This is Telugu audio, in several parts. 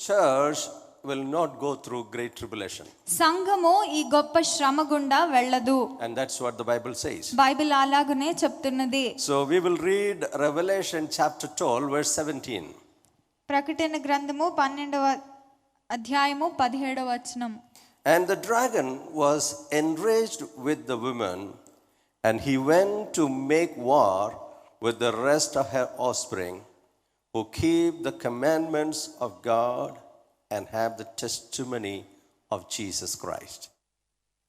church will not go through great tribulation. సంఘము ఈ గొప్ప శ్రమ గుండా వెళ్ళదు. And that's what the Bible says. Bible అలాగనే చెప్తున్నది. So we will read Revelation chapter 12 verse 17. ప్రకటన గ్రంథము 12వ అధ్యాయము 17వ వచనం. And the dragon was enraged with the woman, and he went to make war with the rest of her offspring, who keep the commandments of God and have the testimony of Jesus Christ.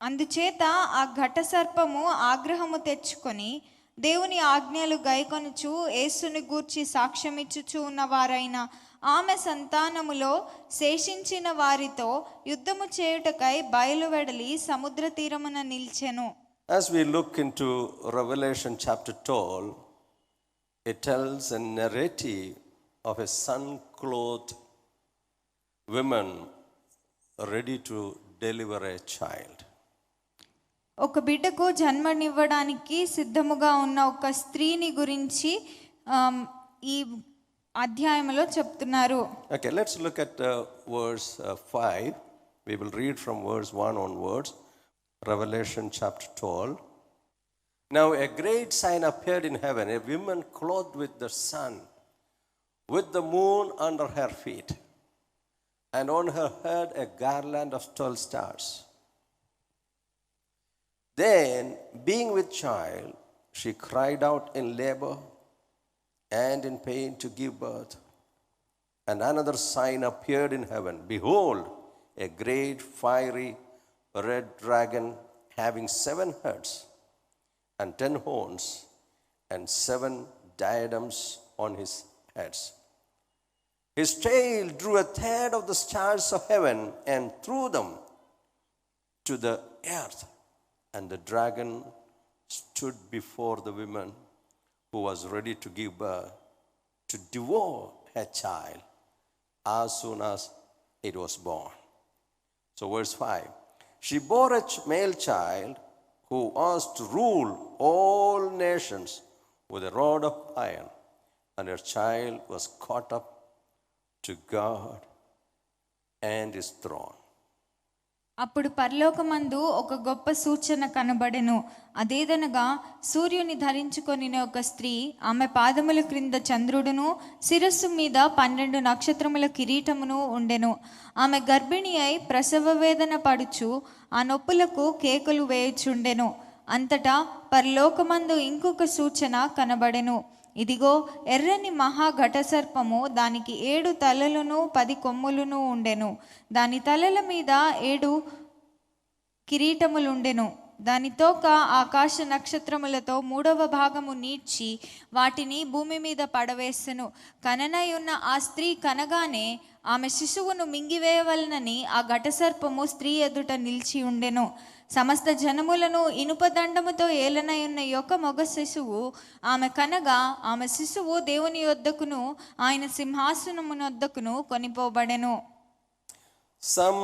అందుచేత ఆ ఘట సర్పము ఆగ్రహము తెచ్చుకొని దేవుని ఆజ్ఞలు గైకొనుచు యేసుని గూర్చి సాక్ష్యమిచ్చుచు ఉన్నవారైన ఆమె సంతానములో శేషించిన వారితో యుద్ధము చేయుటకై బయలువెడలి సముద్ర తీరమున నిల్చెను. As we look into Revelation chapter 12, it tells a narrative of a sun-clothed woman ready to deliver a child. ఒక బిడ్డకు జన్మనివ్వడానికి సిద్ధముగా ఉన్న ఒక స్త్రీని గురించి ఈ అధ్యాయంలో చెప్తున్నారు. Okay, let's look at verse 5. We will read from verse 1 onwards. Revelation chapter 12. Now a great sign appeared in heaven, a woman clothed with the sun, with the moon under her feet, and on her head a garland of 12 stars. Then, being with child, she cried out in labor and in pain to give birth. And another sign appeared in heaven. Behold, a great fiery red dragon having 7 heads and 10 horns and 7 diadems on his heads. His tail drew a third of the stars of heaven and threw them to the earth. And the dragon stood before the woman who was ready to give birth, to devour her child as soon as it was born. So verse 5. She bore a male child who was to rule all nations with a rod of iron, and her child was caught up to God and his throne. అప్పుడు పరలోకమందు ఒక గొప్ప సూచన కనబడెను. అదేదనగా సూర్యుని ధరించుకొని ఒక స్త్రీ, ఆమె పాదముల క్రింద చంద్రుడును శిరస్సు మీద 12 నక్షత్రముల కిరీటమును ఉండెను. ఆమె గర్భిణి అయి ప్రసవ వేదన పడుచు ఆ నొప్పులకు కేకలు వేయుచుండెను. అంతటా పరలోకమందు ఇంకొక సూచన కనబడెను. ఇదిగో, ఎర్రని మహా ఘటసర్పము, దానికి 7 తలలను 10 కొమ్ములను ఉండెను. దాని తలల మీద 7 కిరీటములుండెను. దాని తోక ఆకాశ నక్షత్రములతో 3వ భాగము నీడ్చి వాటిని భూమి మీద పడవేసెను. కననయున్న ఆ స్త్రీ కనగానే ఆమె శిశువును మింగివేయవలనని ఆ ఘటసర్పము స్త్రీ ఎదుట నిలిచి ఉండెను. సమస్త జనములను ఇనుపదండముతో ఏలనయున్న యొక్క మగ శిశువు ఆమె కనగా, ఆమె శిశువు దేవుని యొద్దకును ఆయన సింహాసనమునొద్దకును కొనిపోబడెను. Some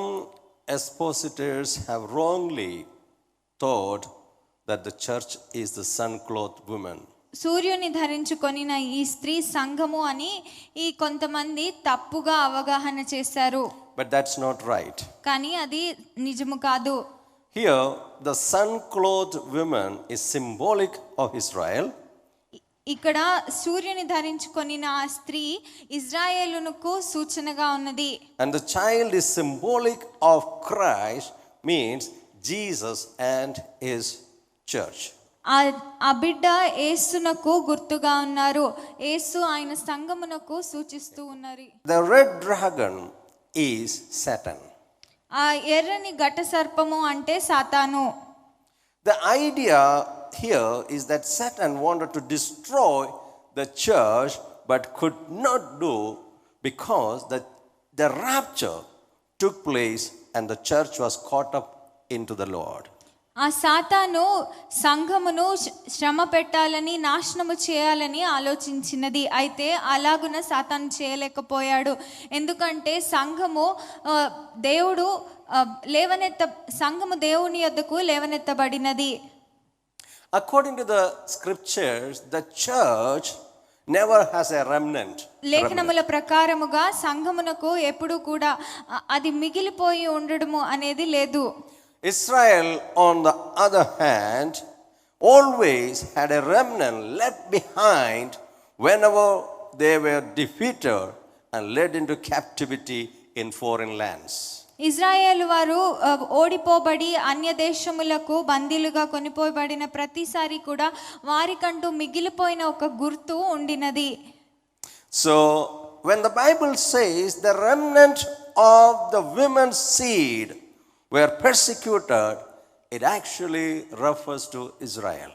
expositors have wrongly thought that the church is the sun-clothed woman. సూర్యుని ధరించుకొనిన ఈ స్త్రీ సంఘము అని ఈ కొంతమంది తప్పుగా అవగాహన చేశారు. But that's not right. కానీ అది నిజము కాదు. Here, the sun-clothed woman is symbolic of Israel. ఇక్కడ సూర్యుని ధరించుకొనిన ఆ స్త్రీ ఇజ్రాయేలునకు సూచనగా ఉన్నది. And the child is symbolic of Christ, means Jesus and his church. ఆ బిడ్డ యేసునకు గుర్తుగా ఉన్నారు. యేసు ఆయన సంఘమునకు సూచిస్తూ ఉన్నారు. The red dragon is Satan. ఆ ఎర్రని ఘట సర్పము అంటే సాతాను. The idea here is that Satan wanted to destroy the church but could not do because the rapture took place and the church was caught up into the Lord. ఆ సాతాను సంఘమును శ్రమ పెట్టాలని, నాశనము చేయాలని ఆలోచించినది. అయితే అలాగున సాతాను చేయలేకపోయాడు. ఎందుకంటే సంఘము దేవుని యొద్దకు లేవనెత్తబడినది. According to the scriptures, the church never has a remnant. లేఖనముల ప్రకారముగా సంఘమునకు ఎప్పుడు కూడా అది మిగిలిపోయి ఉండడము అనేది లేదు. Israel, on the other hand, always had a remnant left behind whenever they were defeated and led into captivity in foreign lands. Israel వారు ఓడిపోబడి అన్య దేశములకు బందీలుగా కొనిపోబడిన ప్రతిసారి కూడా వారికంటూ మిగిలిపోయిన ఒక గుర్తు ఉండినది. So when the Bible says the remnant of the women's seed were persecuted, it actually refers to Israel.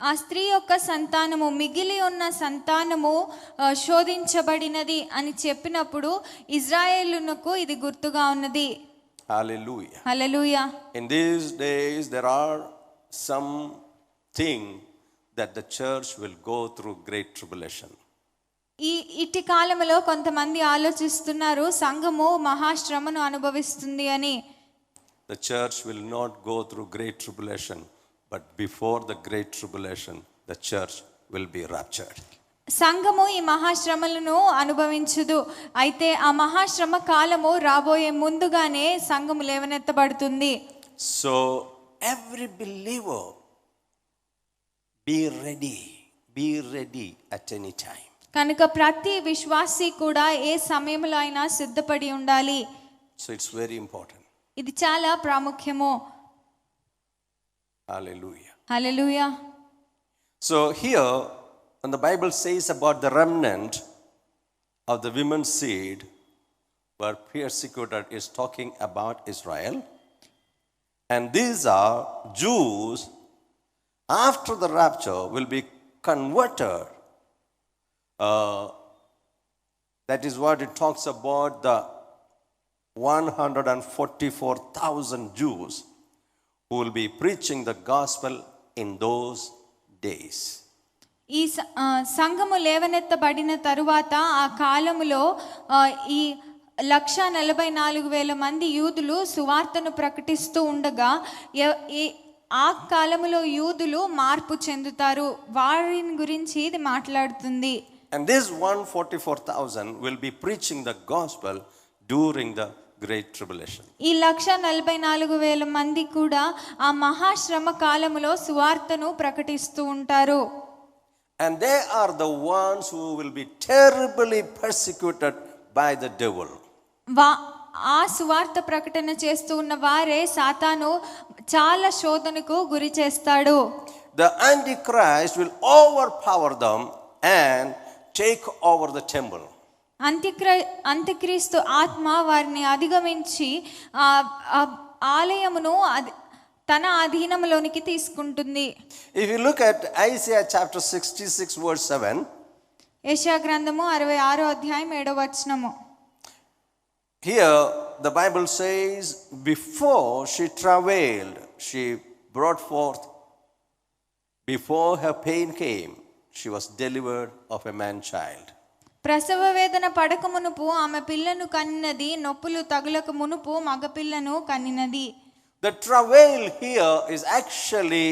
ఆ స్త్రీ యొక్క సంతానము మిగిలి ఉన్న సంతానము శోధించబడినది అని చెప్పినప్పుడు ఇజ్రాయేలునకు ఇది గుర్తుగా ఉన్నది. Hallelujah. Hallelujah. In these days there are something that the church will go through great tribulation. ఇట్టి కాలంలో కొంతమంది ఆలోచిస్తున్నారు సంఘము మహాశ్రమను అనుభవిస్తుంది అని. The church will not go through great tribulation, but before the great tribulation the church will be raptured. సంఘము ఈ మహాశ్రమలను అనుభవించదు. అయితే ఆ మహాశ్రమ కాలము రాబోయే ముందుగానే సంఘము లేవనెత్తబడుతుంది. So every believer be ready at any time. కనుక ప్రతి విశ్వాసి కూడా ఏ సమయంలో అయినా సిద్ధపడి ఉండాలి. So it's very important. ఇది చాలా ప్రాముఖ్యము. Hallelujah. Hallelujah. So here when the Bible says about the remnant of the women's seed were persecuted, is talking about Israel. And these are Jews after the rapture will be converted. That is what it talks about, the 144,000 Jews who will be preaching the gospel in those days. ఈ సంఘము లేవనెత్తబడిన తరువాత ఆ కాలములో ఈ 144,000 మంది యూదులు సువార్తను ప్రకటిస్తూ ఉండగా ఆ కాలములో యూదులు మార్పు చెందుతారు. వారిని గురించి ఇది మాట్లాడుతుంది. And this 144,000 will be preaching the gospel during the great tribulation. ఈ 144,000 మంది కూడా ఆ మహాశ్రమ కాలములో సువార్తను ప్రకటిస్తూ ఉంటారు. And they are the ones who will be terribly persecuted by the devil. ఆ సువార్త ప్రకటన చేస్తూ ఉన్న వారే సాతాను చాలా శోధనకు గురి చేస్తాడు. The Antichrist will overpower them and take over the temple. అంత్యక్రీస్తు ఆత్మ వారిని అధిగమించి ఆలయమును తన అధీనంలోనికి తీసుకుంటుంది. If you look at Isaiah chapter 66 verse 7, యెషయా గ్రంథము 66వ అధ్యాయం 7వ వచనము. Here the Bible says, before she travailed, she brought forth, before her pain came, she was delivered of a man child. ప్రసవ వేదన పడక మునుపు ఆమె పిల్లను కన్నినది, నొప్పులు తగులక మునుపు మగ పిల్లను కన్నినది. The travail here is actually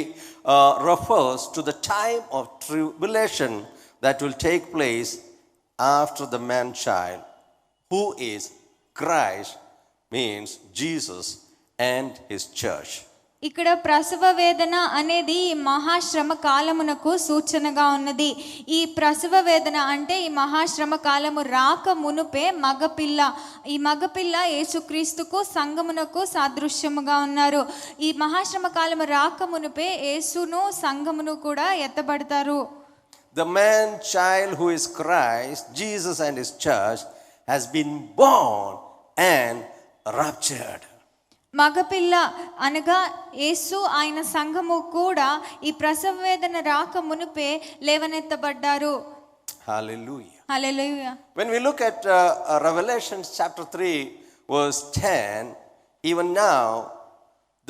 refers to the time of tribulation that will take place after the man child, who is Christ, means Jesus and his church. ఇక్కడ ప్రసవ వేదన అనేది మహాశ్రమ కాలమునకు సూచనగా ఉన్నది. ఈ ప్రసవ వేదన అంటే ఈ మహాశ్రమ కాలము రాక మునుపే మగపిల్ల, ఈ మగపిల్ల యేసుక్రీస్తుకు సంఘమునకు సాదృశ్యముగా ఉన్నారు. ఈ మహాశ్రమ కాలము రాక మునుపే యేసును సంఘమును కూడా ఎత్తబడతారు. The man child who is Christ, Jesus and his church, has been born and raptured. మగపిల్ల అనగా యేసు ఆయన సంఘము కూడా ఈ ప్రసవ వేదన రాక మునుపే లేవనెత్తబడ్డారు. Hallelujah. Hallelujah. When we look at Revelation chapter 3 verse 10, even now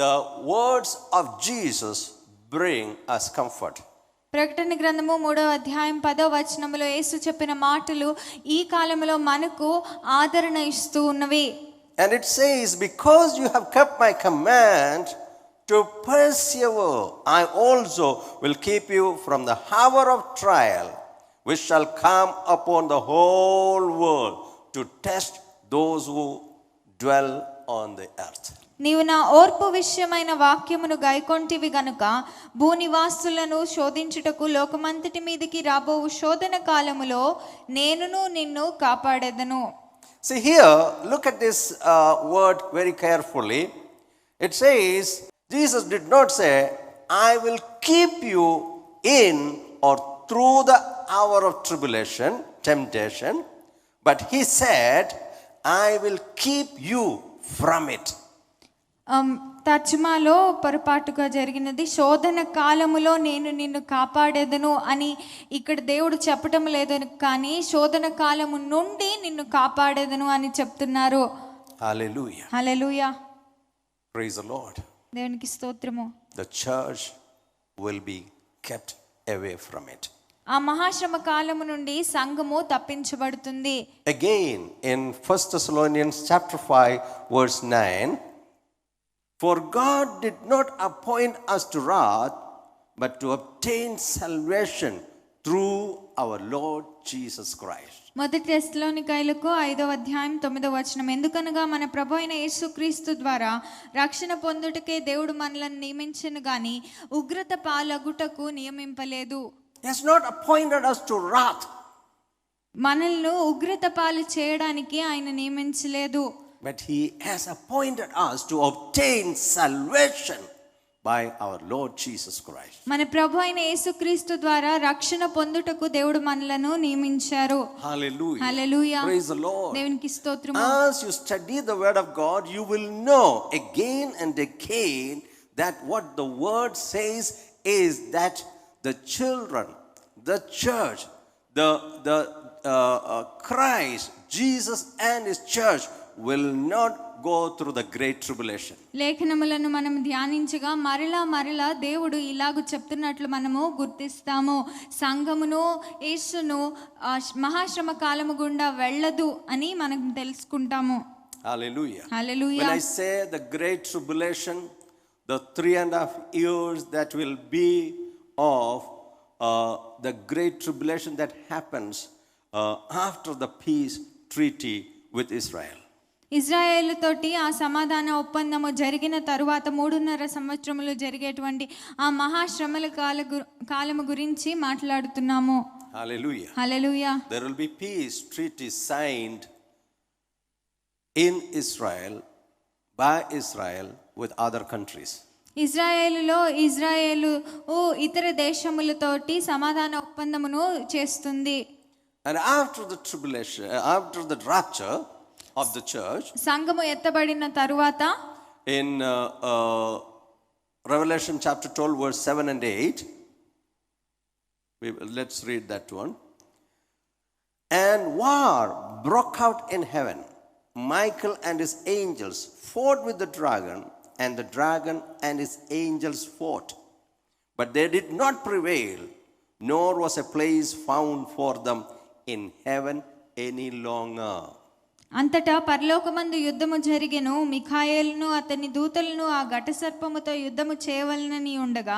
the words of Jesus bring us comfort. ప్రకటన గ్రంథము 3వ అధ్యాయం 10వ వచనములో యేసు చెప్పిన మాటలు ఈ కాలంలో మనకు ఆదరణ ఇస్తూ ఉన్నవి. And it says, because you have kept my command to persevere, I also will keep you from the hour of trial, which shall come upon the whole world to test those who dwell on the earth. నీవు నా ఓర్పు విషయమైన వాక్యమును గైకొంటివి గనుక భూనివాసులను శోధించుటకు లోకమంతటి మీదికి రాబోవు శోధన కాలములో నేనును నిన్ను కాపాడెదను. See here, look at this word very carefully. It says, Jesus did not say, I will keep you in or through the hour of tribulation, temptation, but he said, I will keep you from it. తర్జుమాలో పొరపాటుగా జరిగినది శోధన కాలములో నేను నిన్ను కాపాడేదను అని ఇక్కడ దేవుడు చెప్పటం లేదు, కానీ శోధన కాలము నుండి నిన్ను కాపాడేదను అని చెప్తున్నారు. Hallelujah. Hallelujah. Praise the Lord. దేవునికి స్తోత్రము. The church will be kept away from it. ఆ మహాశ్రమ కాలము నుండి సంఘము తప్పించబడుతుంది. Again in 1 Thessalonians chapter 5 verse 9, for God did not appoint us to wrath, but to obtain salvation through our Lord Jesus Christ. మొదటి తెస్సలోనికైలకు 5వ అధ్యాయం 9వ వచనం, ఎందుకనగా మన ప్రభు అయిన యేసుక్రీస్తు ద్వారా రక్షణ పొందుటకే దేవుడు మనలను నియమించెను గాని ఉగ్రత పాలగుటకు నియమింపలేదు. He has not appointed us to wrath. మనల్ని ఉగ్రత పాలు చేయడానికి ఆయన నియమించలేదు. But he has appointed us to obtain salvation by our Lord Jesus Christ. మన ప్రభు అయిన యేసుక్రీస్తు ద్వారా రక్షణ పొందుటకు దేవుడు మనలను నియమించారు. Hallelujah. Hallelujah. Praise the Lord. దేవునికి స్తోత్రము. As you study the word of God, you will know again and again that what the word says is that the children, the church, the Christ, Jesus and his church will not go through the great tribulation. లేఖనములను మనం ధ్యానించగా మరలా దేవుడు ఇలాగ చెప్తున్నట్లు మనము గుర్తిస్తాము. సంఘమును యేసును మహాశ్రమ కాలము గుండా వెళ్ళదు అని మనం తెలుసుకుంటాము. Hallelujah. Hallelujah. When I say the great tribulation, the 3.5 years that will be of the great tribulation that happens after the peace treaty with Israel. Israel తోటి ఆ సమాధాన ఒప్పందము జరిగిన తరువాత 3.5 సంవత్సరములు జరిగేటువంటి ఆ మహాశ్రమల కాలము గురించి మాట్లాడుతున్నాము. Hallelujah. Hallelujah. There will be peace treaty signed in Israel by Israel with other countries. Israel ఇతర దేశములతోటి సమాధాన ఒప్పందమును చేస్తుంది. And after the tribulation, after the rapture of the church, సంఘము ఎత్తబడిన తరువాత in Revelation chapter 12 verse 7 and 8, let's read that one. And war broke out in heaven. Michael and his angels fought with the dragon, and the dragon and his angels fought, but they did not prevail, nor was a place found for them in heaven any longer. అంతటా పరలోకమందు యుద్ధము జరిగెను. మిఖాయేలును అతని దూతలను ఆ ఘట సర్పముతో యుద్ధము చేయవలనని ఉండగా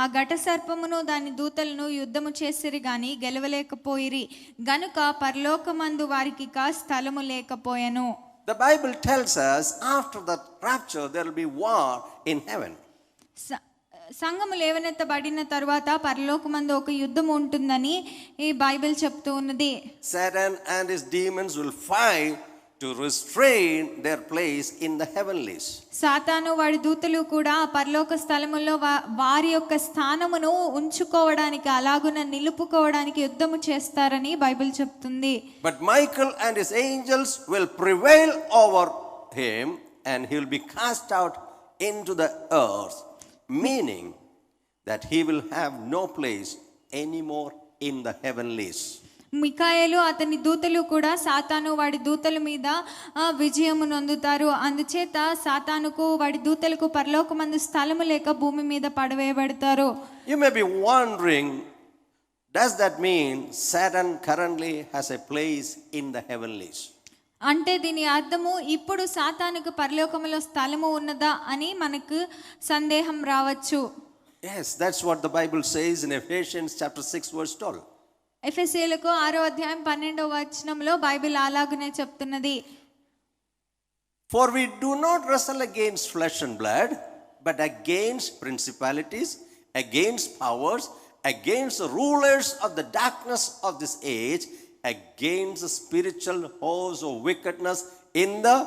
ఆ ఘట సర్పమును దాని దూతలను యుద్ధము చేసిరి గాని గెలవలేకపోయిరి గనుక పరలోకమందు వారికి స్థలము లేకపోయెను. The Bible tells us after the rapture there will be war in heaven. సంఘము లేవనెత్తబడిన తరువాత పరలోకమందు ఒక యుద్ధం ఉంటుందని ఈ బైబిల్ చెప్తూ ఉన్నది. Satan and his demons will fight to restrain their place in the heavenlies. సాతాను వాడి దూతలు కూడా పరలోక స్థలములో వారి యొక్క స్థానమును ఉంచుకోవడానికి అలాగున నిలుపుకోవడానికి యుద్ధము చేస్తారని బైబిల్ చెప్తుంది. But Michael and his angels will prevail over him and he will be cast out into the earth, meaning that he will have no place anymore in the heavenlies. మిఖాయేలు అతని దూతలు కూడా సాతాను వాడి దూతల మీద విజయము నొందుతారు. అందుచేత సాతానుకు వాడి దూతలకు పరలోకమందు స్థలము లేక భూమి మీద పడవేయబడతారు. You may be wondering, does that mean Satan currently has a place in the heavenlies? అంటే దీని అర్థము ఇప్పుడు సాతానుకు పరలోకములో స్థలము ఉన్నదా అని మనకు సందేహం రావచ్చు. Yes, that's what the Bible says in Ephesians chapter 6 verse 12. ఎఫెసీయులకు 6వ అధ్యాయం 12వ వచనంలో బైబిల్ అలాగనే చెప్తున్నది. For we do not wrestle against flesh and blood, but against principalities, against powers, against the rulers of the darkness of this age, against the spiritual hosts of wickedness in the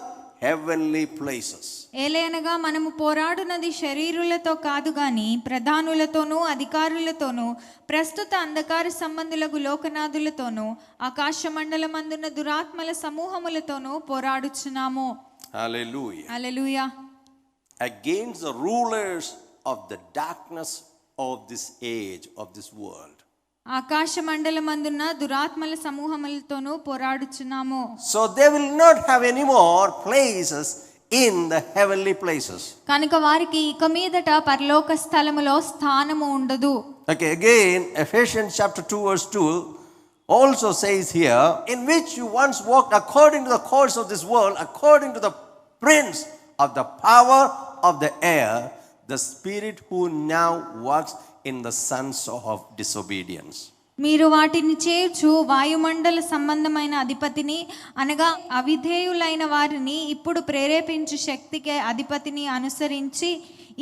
heavenly places. ఏలయనగా మనము పోరాడునది శరీరులతో కాదు గాని ప్రధానులతోనూ అధికారులతోనూ ప్రస్తుత అంధకార సంబంధులకు లోకనాథులతోనూ ఆకాశ మండలమందున్న దురాత్మల సమూహములతోనూ పోరాడుచున్నాము. Hallelujah. Hallelujah. Against the rulers of the darkness of this age, of this world. ఆకాశ మండలమందున్న దురాత్మల సమూహములతోనూ పోరాడుచున్నాము. So they will not have any more places in the heavenly places. కనుక వారికి ఇక మీదట పరలోక స్థలములో స్థానము ఉండదు. Okay, again Ephesians chapter 2 verse 2 also says here, in which you once walked according to the course of this world, according to the prince of the power of the air, the spirit who now works in the sons of disobedience. మీరు వాటిని చేర్చు వాయుమండల సంబంధమైన అధిపతిని అనగా అవిధేయులైన వారిని ఇప్పుడు ప్రేరేపించు శక్తికి అధిపతిని అనుసరించి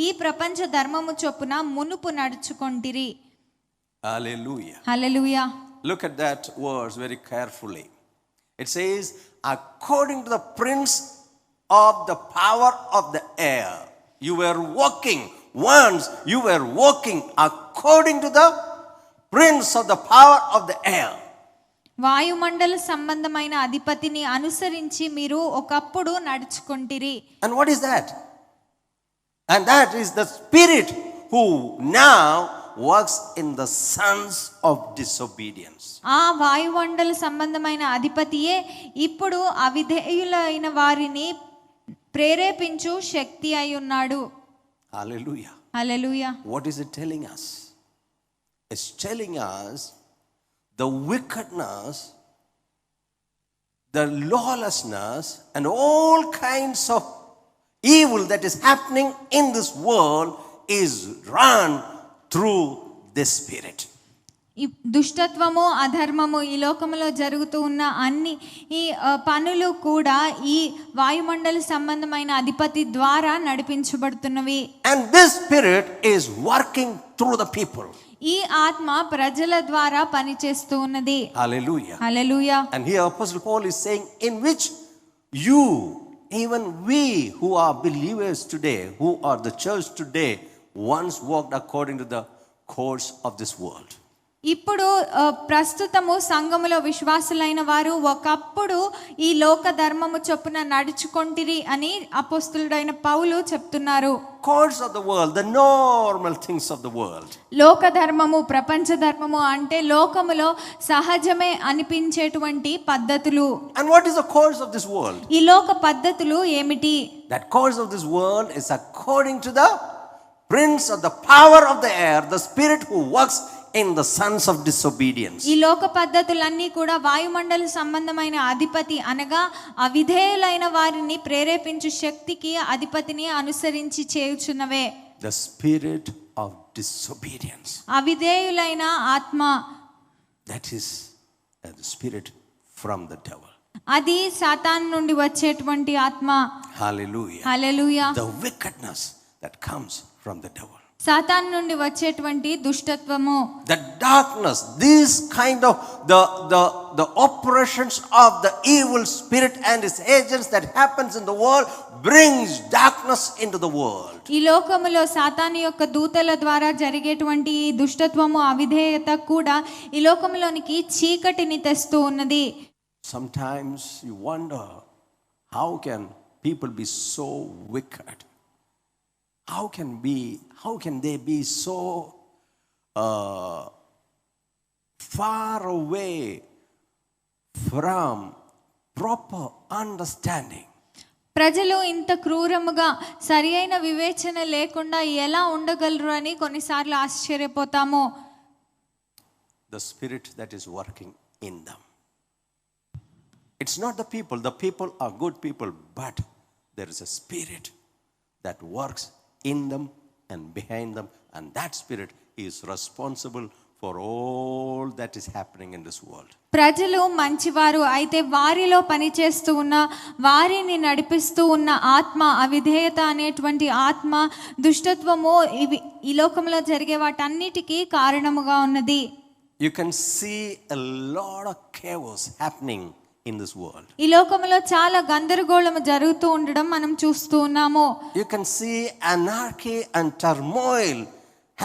ఈ ప్రపంచ ధర్మము చొప్పున మునుపు నడుచుకొంటిరి. Hallelujah. Hallelujah. Look at that verse very carefully. It says, according to the prince of the power of the air. You were walking, once you were walking according to the prince of the power of the air. వాయుమండల సంబంధమైన అధిపతిని అనుసరించి మీరు ఒకప్పుడు నడుచుకొంటిరి. And what is that? And that is the spirit who now works in the sons of disobedience. ఆ వాయుమండల సంబంధమైన అధిపతియే ఇప్పుడు అవిధేయులైన వారిని ప్రేరేపించు శక్తి అయి ఉన్నాడు. Hallelujah. Hallelujah. What is it telling us? It's telling us the wickedness, the lawlessness, and all kinds of evil that is happening in this world is run through this spirit. ఈ దుష్టత్వము అధర్మము ఈ లోకములో జరుగుతూ ఉన్న అన్ని ఈ పనులు కూడా ఈ వాయుమండల సంబంధమైన అధిపతి ద్వారా నడిపించబడుతున్నవి. And this spirit is working through the people. ఈ ఆత్మ ప్రజల ద్వారా పనిచేస్తూ ఉన్నది. Hallelujah. Hallelujah. And here Apostle Paul is saying, in which you, even we who are believers today, who are the church today, once walked according to the course of this world. ఇప్పుడు ప్రస్తుతము సంఘములో విశ్వాసులైన వారు ఒకప్పుడు ఈ లోక ధర్మము చొప్పున నడుచుకొంటిరి అని అపోస్తలుడైన పౌలు చెప్తున్నారు. Course of the world, the normal things of the world. లోక ధర్మము ప్రపంచ ధర్మము అంటే లోకములో సహజమే అనిపించేటువంటి పద్ధతులు. And what is the course of this world? ఈ లోక పద్ధతులు ఏమిటి? That course of this world is according to the prince of the power of the air, the spirit who works in the sons of disobedience. ఈ లోక పద్ధతులన్నీ కూడా వాయుమండల సంబంధమైన అధిపతి అనగా అవిధేయులైన వారిని ప్రేరేపించు శక్తికి అధిపతిని అనుసరించి చేయుచున్నవే. The spirit of disobedience. అవిధేయులైన ఆత్మ. That is the spirit from the devil. అది సాతాను నుండి వచ్చేటువంటి ఆత్మ. Hallelujah. Hallelujah. The wickedness that comes from the devil. సాతాను నుండి వచ్చేటువంటి దుష్టత్వము. The darkness, this kind of the operations of the evil spirit and its agents that happens in the world brings darkness into the world. ఈ లోకములో సాతాను యొక్క దూతల ద్వారా జరిగేటువంటి ఈ దుష్టత్వము అవిధేయత కూడా ఈ లోకములోనికి చీకటిని తెస్తూ ఉన్నది. Sometimes you wonder, how can people be so wicked? How can they be so far away from proper understanding? ప్రజలు ఇంత క్రూరముగా సరి అయిన వివేచన లేకుండా ఎలా ఉండగలరు అని కొన్నిసార్లు ఆశ్చర్యపోతాము. The spirit that is working in them. It's not the people are good people, but there is a spirit that works in them and behind them, and that spirit is responsible for all that is happening in this world. ప్రజలు మంచివారు అయితే వారిలో పనిచేస్తూ ఉన్న వారిని నడిపిస్తూ ఉన్న ఆత్మ అవిధేయత అనేటువంటి ఆత్మ దుష్టత్వము ఇవి ఈ లోకంలో జరిగే వాటన్నిటికీ కారణముగా ఉన్నది. You can see a lot of chaos happening in this world. ఈ లోకంలో చాలా గందరగోళం జరుగుతూ ఉండడం మనం చూస్తూ ఉన్నాము. You can see anarchy and turmoil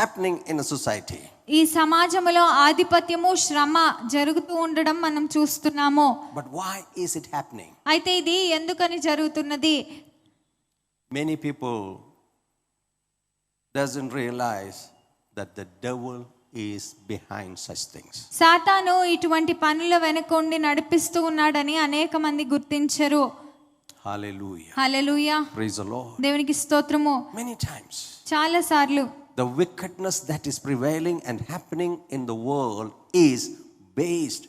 happening in a society. ఈ సమాజంలో ఆధిపత్యము శ్రమ జరుగుతూ ఉండడం మనం చూస్తున్నాము. But why is it happening? అయితే ఇది ఎందుకని జరుగుతున్నది? Many people doesn't realize that the devil is behind such things. సాతాను ఇటువంటి పనుల వెనకొండి నడిపిస్తూ ఉన్నాడని అనేక మంది గుర్తించరు. Hallelujah. Hallelujah. Praise the Lord. దేవునికి స్తోత్రము. Many times చాలా సార్లు the wickedness that is prevailing and happening in the world is based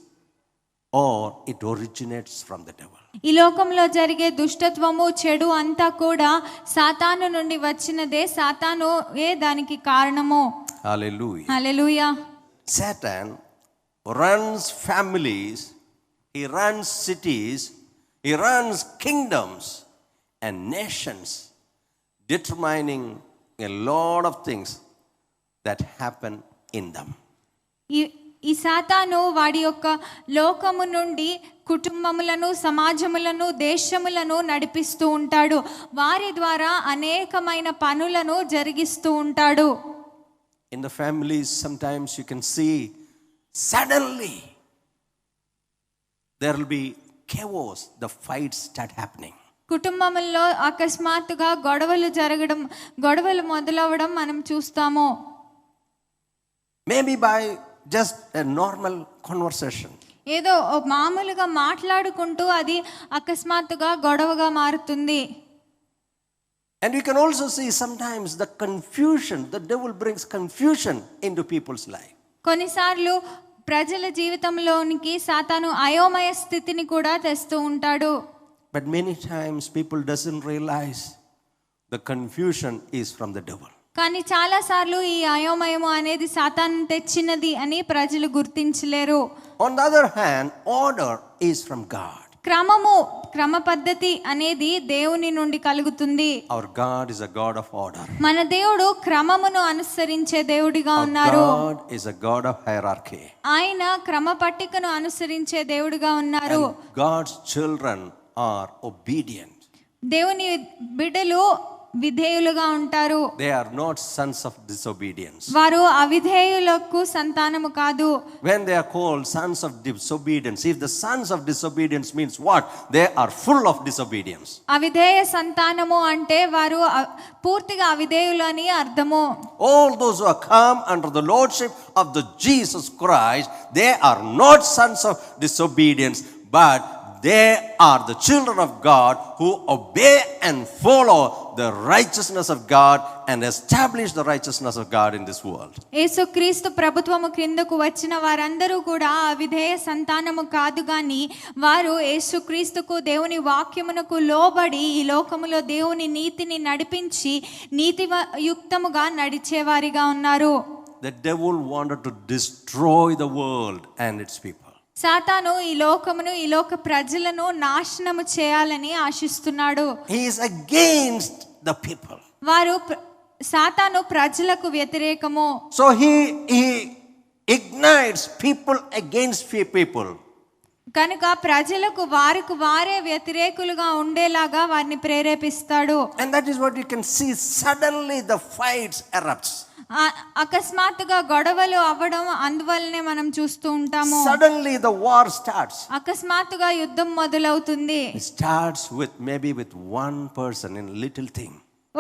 or it originates from the devil. ఈ లోకంలో జరిగే దుష్టత్వము చెడు అంతా కూడా సాతాను నుండి వచ్చినదే. సాతాను దానికి కారణము. Hallelujah. Hallelujah. Satan runs families, he runs cities, he runs kingdoms and nations, determining a lot of things that happen in them. ఈ సాతాను వాడి యొక్క లోకము నుండి కుటుంబములను, సమాజములను, దేశములను నడిపిస్తూ ఉంటాడు. వారి ద్వారా అనేకమైన పనులను జరిగిస్తూ ఉంటాడు. In the families, sometimes you can see suddenly there will be chaos, the fights start happening. కుటుంబముల్లో అకస్మాత్తుగా గొడవలు మొదలవడం మనం చూస్తాము. Maybe by just a normal conversation. ఏదో మామూలుగా మాట్లాడుకుంటూ అది అకస్మాత్తుగా గొడవగా మారుతుంది. And you can also see sometimes the confusion, the devil brings confusion into people's life. కొన్నిసార్లు ప్రజల జీవితంలోనికి సాతాను అయోమయ స్థితిని కూడా తెస్తూ ఉంటాడు. But many times people doesn't realize the confusion is from the devil. కానీ చాలా సార్లు ఈ అయోమయము అనేది సాతాను తెచ్చినది అని ప్రజలు గుర్తించలేరు. On the other hand, order is from God. క్రమ పద్ధతి అనేది దేవుని నుండి కలుగుతుంది. Our God is a God of order. మన దేవుడు క్రమమును అనుసరించే దేవుడిగా ఉన్నారు. God is a God of hierarchy. ఆయన క్రమ పట్టికను అనుసరించే దేవుడిగా ఉన్నారు. God's children are obedient. దేవుని బిడ్డలు విధేయులుగా ఉంటారు. They are not sons of disobedience. వారు అవిధేయులకు సంతానము కాదు. When they are called sons of disobedience, if the sons of disobedience means what? They are full of disobedience. అవిధేయ సంతానము అంటే వారు పూర్తిగా అవిధేయులు అని అర్థము. All those who are come under the lordship of the Jesus Christ, they are not sons of disobedience, but they are the children of God who obey and follow the righteousness of God and establish the righteousness of God in this world. యేసుక్రీస్తు ప్రభుత్వము క్రిందకు వచ్చిన వారందరూ కూడా అవిధేయ సంతానము కాదు గాని వారు యేసుక్రీస్తుకు దేవుని వాక్యమునకు లోబడి ఈ లోకములో దేవుని నీతిని నడిపించి నీతియుక్తముగా నడిచేవారిగా ఉన్నారు. The devil wanted to destroy the world and its people. సాతాను ఈ లోకమును, ఈ లోక ప్రజలను నాశనము చేయాలని ఆశిస్తున్నాడు. He is against the people. సాతాను ప్రజలకు వ్యతిరేకము. So he ignites people against people. కనుక ప్రజలకు వారే వ్యతిరేకులుగా ఉండేలాగా వారిని ప్రేరేపిస్తాడు. And that is what you can see, suddenly the fights erupts. అకస్మాత్తుగా గొడవలు అవ్వడం అందువల్లనే మనం చూస్తూ ఉంటాము. Suddenly the war starts. అకస్మాత్తుగా యుద్ధం మొదలవుతుంది. It starts maybe with one person in little thing.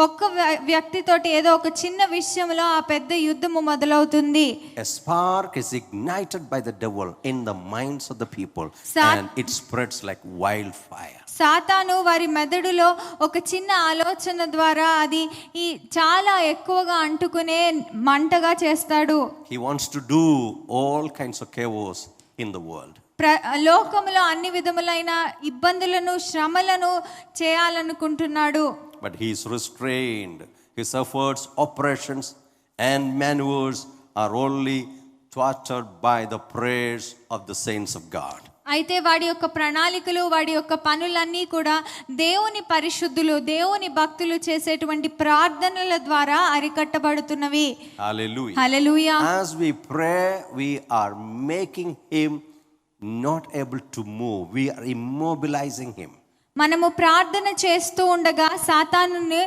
ఒక్క వ్యక్తితోటి ఏదో ఒక చిన్న విషయంలో ఆ పెద్ద యుద్ధము మొదలవుతుంది. A spark is ignited by the devil in the minds of the people and it spreads like wildfire. సాతాను వారి మెదడులో ఒక చిన్న ఆలోచన ద్వారా అది ఈ చాలా ఎక్కువగా అంటుకునే మంటగా చేస్తాడు. He wants to do all kinds of chaos in the world. లోకములో అన్ని విధములైన ఇబ్బందులను, శ్రమలను చేయాలనుకుంటున్నాడు. But he is restrained. His efforts, operations and maneuvers are only thwarted by the prayers of the saints of God. అయితే వాడి యొక్క ప్రణాళికలు, వాడి యొక్క పనులన్నీ కూడా దేవుని పరిశుద్ధులు, దేవుని భక్తులు చేసేటువంటి ప్రార్థనల ద్వారా అరికట్టబడుతున్నవి. Hallelujah. Hallelujah. As we pray, we are making him not able to move. We are immobilizing him. మనము ప్రార్థన చేస్తూ ఉండగా సాతానుని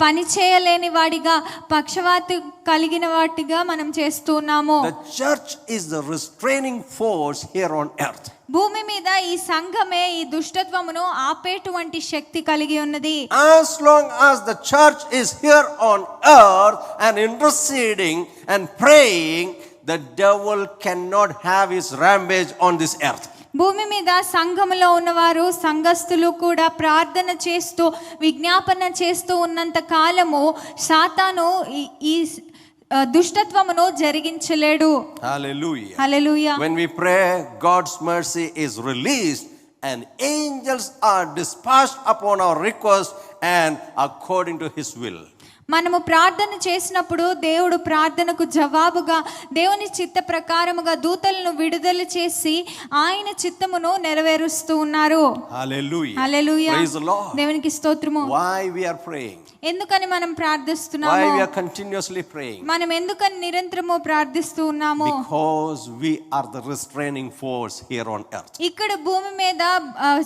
పని చేయలేని వాడిగా, పక్షవాతు కలిగిన వాటిగా మనం చేస్తూ ఉన్నాము. The church is the restraining force here on earth. భూమి మీద ఈ సంఘమే ఈ దుష్టత్వమును ఆపేటువంటి శక్తి కలిగి ఉన్నది. As long as the church is here on earth and interceding and praying, the devil cannot have his rampage on this earth. భూమి మీద సంఘములో ఉన్నవారు, సంఘస్థులు కూడా ప్రార్థన చేస్తూ విజ్ఞాపన చేస్తూ ఉన్నంత కాలము సాతాను ఈ దుష్టత్వమును జరిగించలేడు. Hallelujah. Hallelujah. When we pray, God's mercy is released and angels are dispatched upon our request and according to his will. మనము ప్రార్థన చేసినప్పుడు దేవుడు ప్రార్థనకు జవాబుగా దేవుని చిత్త ప్రకారముగా దూతలను విడుదల చేసి ఆయన చిత్తమును నెరవేరుస్తూ ఉన్నారు. Hallelujah. Hallelujah. Praise the Lord. దేవునికి స్తోత్రము. Why we are praying? ఎందుకని మనం ప్రార్థిస్తున్నాము? Why we are continuously praying? మనం ఎందుకని నిరంతరము ప్రార్థిస్తూ ఉన్నాము? Because we are the restraining force here on earth. ఇక్కడ భూమి మీద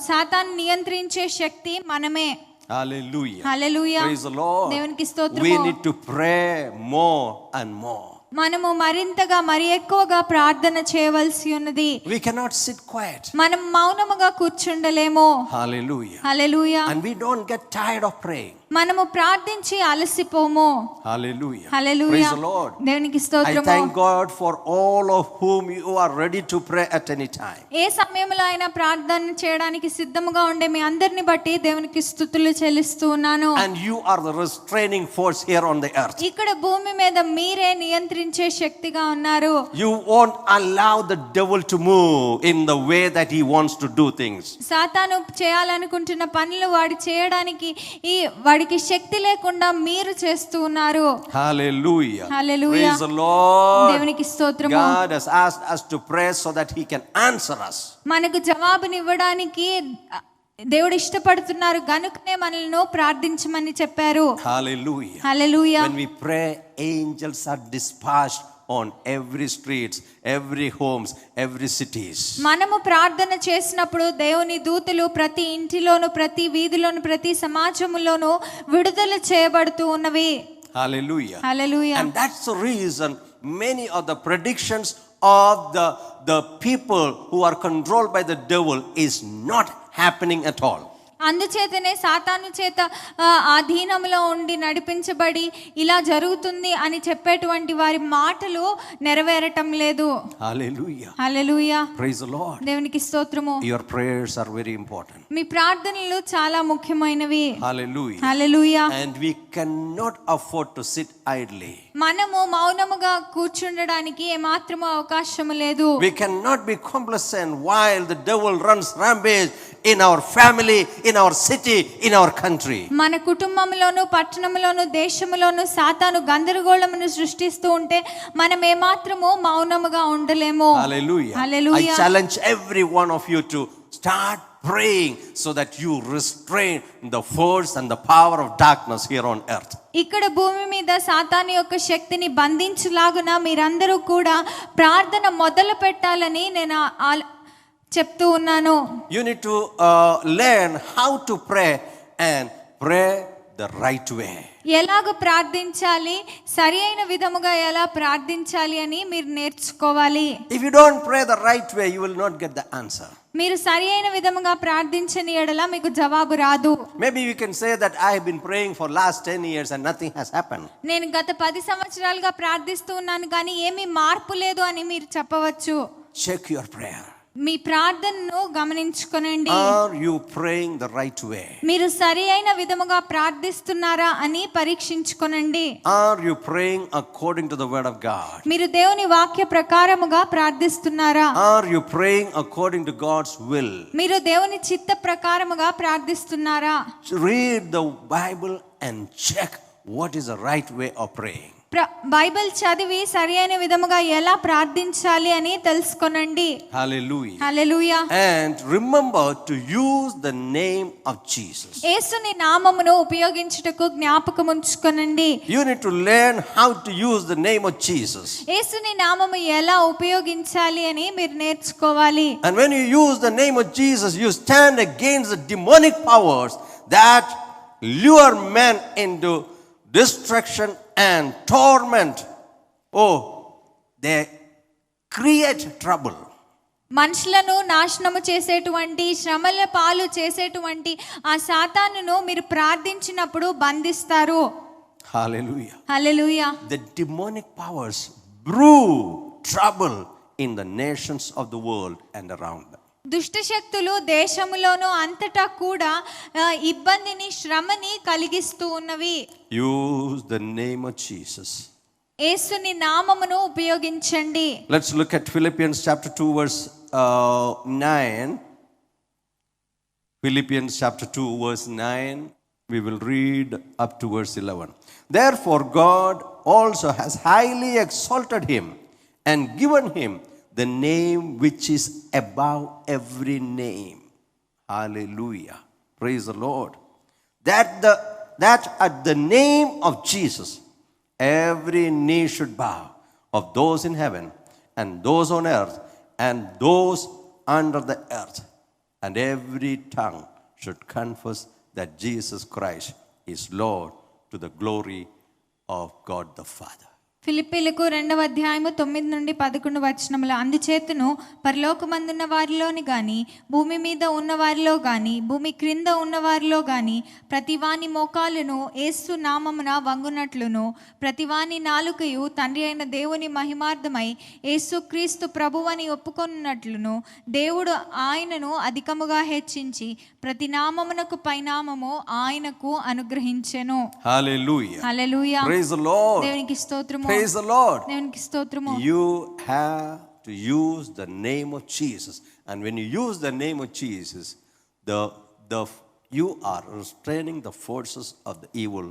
సాతాను నియంత్రించే శక్తి మనమే. Hallelujah. Hallelujah. Praise the Lord. దేవునికి స్తోత్రము. We need to pray more and more. మనము మరింతగా మరి ఎక్కువగా ప్రార్థన చేయవలసి ఉన్నది. We cannot sit quiet. మనం మౌనముగా కూర్చుండలేము. Hallelujah. Hallelujah. And we don't get tired of praying. మనము ప్రార్థించి అలసిపోము. Hallelujah. Hallelujah. Praise the Lord. దేవునికి I స్తోత్రము. thank God for all of whom you are ready to pray at any time. ఏ సమయంలో అయినా ప్రార్థన చేయడానికి సిద్ధముగా ఉండే మీ అందరిని బట్టి దేవునికి స్తుతులు చెల్లిస్తూ ఉన్నాను. And you are the restraining force here on the earth. ఇక్కడ భూమి మీద మీరే నియంత్రించే శక్తిగా ఉన్నారు. You won't allow the devil to move in the way that he wants to do things. సాతాను చేయాలనుకుంటున్న పనులు వాడు చేయడానికి వాడికి శక్తి లేకుండా మీరు చేస్తూ ఉన్నారు. Hallelujah. Hallelujah. Praise the Lord. దేవునికి స్తోత్రము. God has asked us to pray so that he can answer us. మనకు జవాబునివ్వడానికి దేవుడు ఇష్టపడుతున్నారు గనుకనే మనల్ని ప్రార్థించమని చెప్పారు. Hallelujah. Hallelujah. When we pray, angels are dispatched on every streets, every homes, every cities. మనము ప్రార్థన చేసినప్పుడు దేవుని దూతలు ప్రతి ఇంటిలోను, ప్రతి వీధిలోను, ప్రతి సమాజములోను విడుదల చేయబడుతూ ఉన్నవి. Hallelujah. Hallelujah. And that's the reason many of the predictions of the people who are controlled by the devil is not happening at all. అందుచేతనే సాతాను చేత అధీనంలో ఉండి నడిపించబడి ఇలా జరుగుతుంది అని చెప్పేటువంటి వారి మాటలు నెరవేరటం లేదు. Hallelujah. Hallelujah. Praise the Lord. దేవునికి స్తోత్రము. Your prayers are very important. మీ ప్రార్థనలు చాలా ముఖ్యమైనవి. Hallelujah. Hallelujah. And we cannot afford to sit idly. మనము మౌనముగా కూర్చుండడానికి ఏమాత్రము అవకాశము లేదు. We cannot be complacent while the devil runs rampage in our family, in our city, in our country. మన కుటుంబంలోను, పట్టణంలోను, దేశంలోను సాతాను గందరగోళమును సృష్టిస్తూ ఉంటే మనం ఏమాత్రము మౌనముగా ఉండలేము. Hallelujah. Hallelujah. I challenge every one of you to start praying so that you restrain the force and the power of darkness here on earth. ఇక్కడ భూమి మీద సాతాను యొక్క శక్తిని బంధించులాగున మీరందరూ కూడా ప్రార్థన మొదలు పెట్టాలని నేను చెప్తూ ఉన్నాను. You need to learn how to pray and pray the right way. ఎలాగ ప్రార్థించాలి, సరి అయిన విధముగా ఎలా ప్రార్థించాలి అని మీరు నేర్చుకోవాలి. If you don't pray the right way, you will not get the answer. మీరు సరి అయిన విధముగా ప్రార్థించని ఎడల మీకు జవాబు రాదు. Maybe you can say that I have been praying for last 10 years and nothing has happened. నేను గత 10 సంవత్సరాలుగా ప్రార్థిస్తూ ఉన్నాను కానీ ఏమీ మార్పు లేదు అని మీరు చెప్పవచ్చు. Check your prayer. మీ ప్రార్థనను గమనించుకోనండి. Are you praying the right way? మీరు సరి అయిన విధముగా ప్రార్థిస్తున్నారా అని పరీక్షించుకోనండి. Are you praying according to the word of God? మీరు దేవుని వాక్య ప్రకారముగా ప్రార్థిస్తున్నారా? Are you praying according to God's will? మీరు దేవుని చిత్త ప్రకారముగా ప్రార్థిస్తున్నారా? Read the Bible and check what is the right way of praying. Bible చదివి సరైన విధముగా ఎలా ప్రార్థించాలి అని తెలుసుకొనండి. Hallelujah. Hallelujah. And remember to use the name of Jesus. యేసుని నామమును ఉపయోగించుటకు జ్ఞాపకం ఉంచుకొనండి. You need to learn how to use the name of Jesus. యేసుని నామము ఎలా ఉపయోగించాలి అని మీరు నేర్చుకోవాలి. And when you use the name of Jesus, you stand against the demonic powers that lure men into destruction and torment. Oh, they create trouble. మనుషులను నాశనము చేసేటువంటి, శ్రమల పాలు చేసేటువంటి ఆ సాతానును మీరు ప్రార్థించినప్పుడు బంధిస్తారు. Hallelujah. Hallelujah. The demonic powers brew trouble in the nations of the world and around them. దుష్ట శక్తులు దేశములోను అంతటా కూడా ఇబ్బందిని, శ్రమని కలిగిస్తూ ఉన్నవి. Use the name of Jesus. యేసుని నామమును ఉపయోగించండి. Let's look at Philippians chapter 2 verse 9. Philippians chapter 2 verse 9. We will read up to verse 11. Therefore God also has highly exalted him and given him the name which is above every name. Hallelujah. Praise the Lord. That at the name of Jesus every knee should bow, of those in heaven and those on earth and those under the earth, and every tongue should confess that Jesus Christ is Lord, to the glory of God the Father. ఫిలిప్పీలకు 2వ అధ్యాయము 9 నుండి 11 వచనములు. అందుచేతను పరలోకమందున్న వారిలోని గాని, భూమి మీద ఉన్న వారిలో గాని, భూమి క్రింద ఉన్న వారిలో గాని ప్రతివాని మోకాలును యేసు నామమున వంగునట్లును, ప్రతివాని నాలుకయు తండ్రి అయిన దేవుని మహిమార్థమై యేసుక్రీస్తు ప్రభువని ఒప్పుకొనున్నట్లును, దేవుడు ఆయనను అధికముగా హెచ్చించి ప్రతి నామమునకు పైనామము ఆయనకు అనుగ్రహించెను. Hallelujah. Hallelujah. Praise the Lord. దేవునికి స్తోత్రము. Praise the Lord. దేవునికి స్తోత్రము. You have to use the name of Jesus, and when you use the name of Jesus, you are restraining the forces of the evil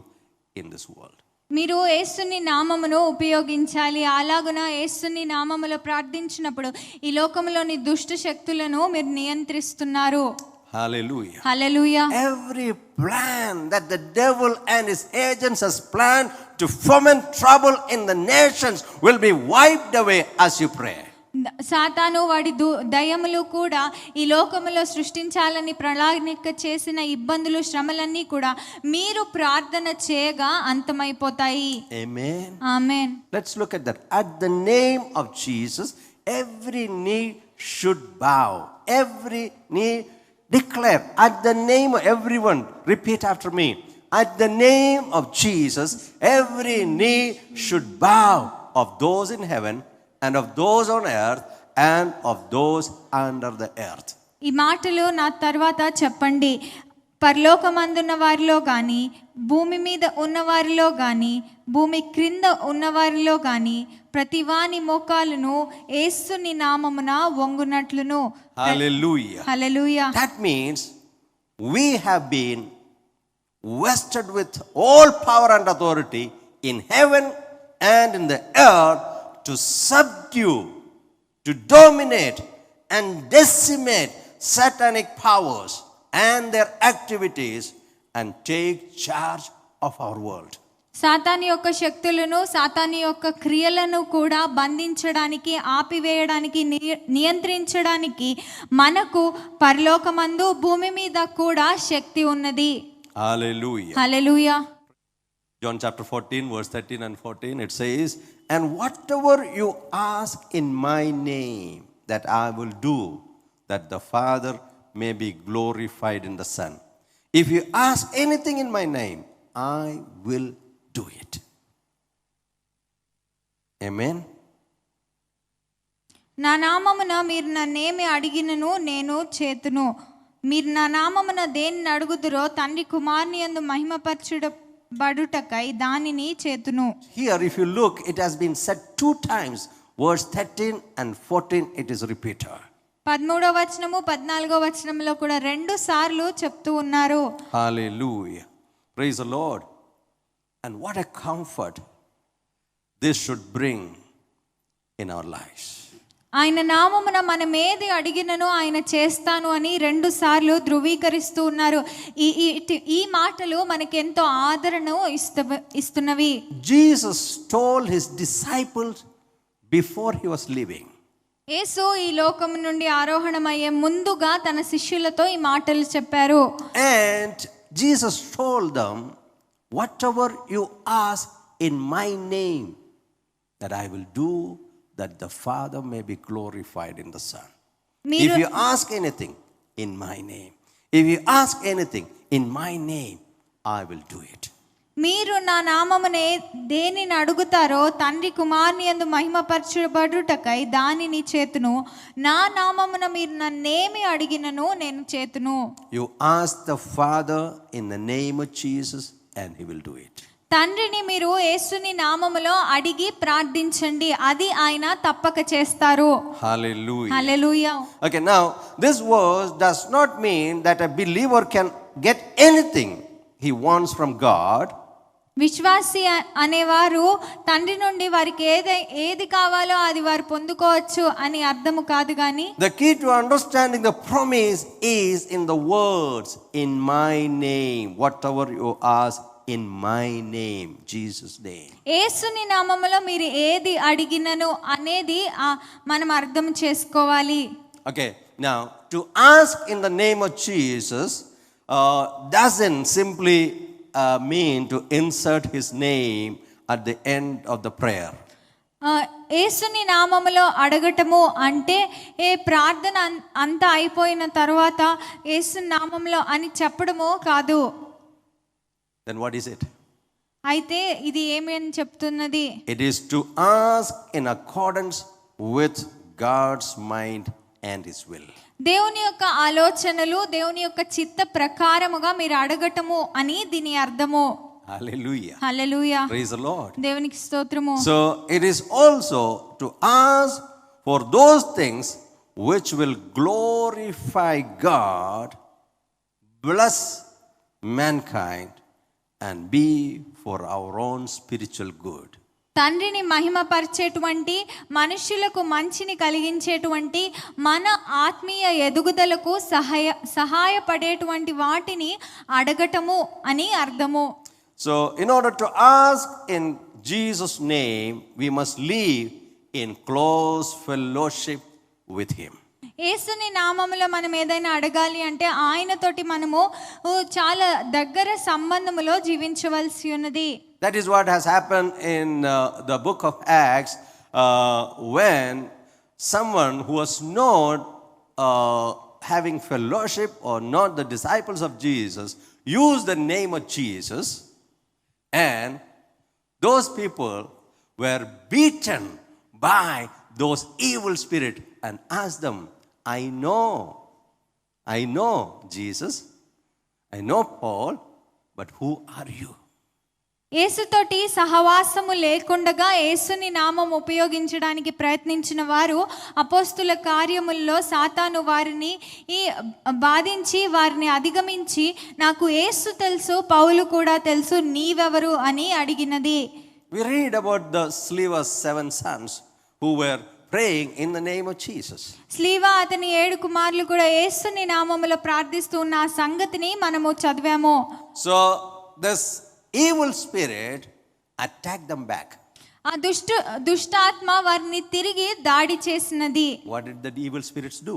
in this world. మీరు యేసుని నామమును ఉపయోగించాలి. అలాగున యేసుని నామములో ప్రార్థించినప్పుడు ఈ లోకములోని దుష్ట శక్తులను మీరు నియంత్రిస్తున్నారు. Hallelujah. Hallelujah. Every plan that the devil and his agents has planned to foment trouble in the nations will be wiped away as you pray. సాతాను వాడి దయ్యములు కూడా ఈ లోకములో సృష్టించాలని ప్రణాళిక చేసిన ఇబ్బందులు, శ్రమలన్నీ కూడా మీరు ప్రార్థన చేయగా అంతమైపోతాయి. Amen. Amen. Let's look at that. At the name of Jesus, every knee should bow. Every knee declare. At the name of everyone, repeat after me. At the name of Jesus, every knee should bow, of those in heaven and of those on earth and of those under the earth. ఈ మాటలు నా తర్వాత చెప్పండి. పరలోకమందున్న వారిలో గాని, భూమి మీద ఉన్న వారిలో గాని, భూమి క్రింద ఉన్న వారిలో గాని ప్రతివాని మోకాలును యేసుని నామమున వంగునట్లును. Hallelujah. Hallelujah. That means we have been vested with all power and authority in heaven and in the earth to subdue, to dominate and decimate satanic powers and their activities and take charge of our world. సాతాను యొక్క శక్తులను, సాతాను యొక్క క్రియలను కూడా బంధించడానికి, ఆపివేయడానికి, నియంత్రించడానికి మనకు పరలోకమందు, భూమి మీద కూడా శక్తి ఉన్నది. Hallelujah. Hallelujah. John chapter 14 verse 13 and 14 it says, and whatever you ask in my name, that I will do, that the Father may be glorified in the Son. If you ask anything in my name, I will do it. Amen. నా నామమున మీరు నన్నేమి అడిగినను నేను చేతును. మీరు నా నామమున దేనిని అడుగుదురో తండ్రి కుమారుని యందు మహిమపరచబడుటకై దానిని చేతును. Here if you look, it has been said 2 times. Verse 13 and 14 it is repeated. 13వ వచనము 14వ వచనంలో కూడా 2 సార్లు చెప్తూ ఉన్నారు. Hallelujah. Praise the Lord. And what a comfort this should bring in our lives. ఆయన నామమున మనం ఏది అడిగినను ఆయన చేస్తాను అని 2 సార్లు ధృవీకరిస్తూ ఉన్నారు. ఈ మాటలు మనకెంతో ఆదరణ ఇస్తున్నవి. Jesus told his disciples before he was leaving. యేసు ఈ లోకం నుండి ఆరోహణమయ్యే ముందుగా తన శిష్యులతో ఈ మాటలు చెప్పారు. And Jesus told them, whatever you ask in my name, that I will do, that the Father may be glorified in the Son. If you ask anything in my name, if you ask anything in my name, I will do it. మీరు నా నామమునే దేనిని అడుగుతారో తండ్రి కుమారుని యందు మహిమపరచబడుటకై దానిని చేతును. నా నామమున మీరు నన్నేమి అడిగినను నేను చేతును. You ask the Father in the name of Jesus and he will do it. తండ్రిని మీరు యేసుని నామములో అడిగి ప్రార్థించండి, అది ఆయన తప్పక చేస్తారు. Hallelujah. Hallelujah. Okay, now this verse does not mean that a believer can get anything he wants from God. విశ్వాసి అనేవారు తండ్రి నుండి వారికి ఏది కావాలో అది వారు పొందుకోవచ్చు అని అర్థము కాదు. కానీ the key to understanding the promise is in the words in my name. Whatever you ask in my name, Jesus name. యేసుని నామములో మీరు ఏది అడిగినను అనేది మనం అర్థం చేసుకోవాలి. Okay, now to ask in the name of Jesus doesn't simply mean to insert his name at the end of the prayer. యేసుని నామములో అడగటము అంటే ప్రార్థన అంతా అయిపోయిన తర్వాత యేసు నామములో అని చెప్పడము కాదు. Then what is it? అయితే ఇది ఏమి అని చెప్తున్నది? It is to ask in accordance with God's mind and his will. దేవుని యొక్క ఆలోచనలు దేవుని యొక్క చిత్త ప్రకారముగా మీరు అడగటము అని దీని అర్థము. Hallelujah. Hallelujah. Praise the Lord. దేవునికి స్తోత్రము. So it is also to ask for those things which will glorify God, bless mankind and be for our own spiritual good. తండ్రిని మహిమపరిచేటువంటి, మనుషులకు మంచిని కలిగించేటువంటి, మన ఆత్మీయ ఎదుగుదలకు సహాయపడేటువంటి వాటిని అడగటము అని అర్థము. So in order to ask in Jesus' name, we must live in close fellowship with him. యేసుని నామములో మనం ఏదైనా అడగాలి అంటే ఆయనతోటి మనము చాలా దగ్గర సంబంధములో జీవించవలసి ఉన్నది. That is what has happened in the book of Acts when someone who was not having fellowship or not the disciples of Jesus used the name of Jesus, and those people were beaten by those evil spirits and asked them, I know Jesus, I know Paul, but who are you? యేసుతోటి సహవాసము లేకుండగా యేసుని నామం ఉపయోగించడానికి ప్రయత్నించిన వారు అపోస్తుల కార్యముల్లో సాతాను వారిని బాధించి వారిని అధిగమించి నాకు యేసు తెలుసు, పౌలు కూడా తెలుసు, నీవెవరు అని అడిగినది. We read about the Sceva 7 sons who were praying in the name of Jesus. స్లీవా అతని 7 కుమారులు కూడా యేసుని నామములో ప్రార్థిస్తూ ఉన్న ఆ సంగతిని మనము చదివాము. So this evil spirit attacked them back. ఆ దుష్టాత్మ వారిని తిరిగి దాడి చేసినది. What did the evil spirits do?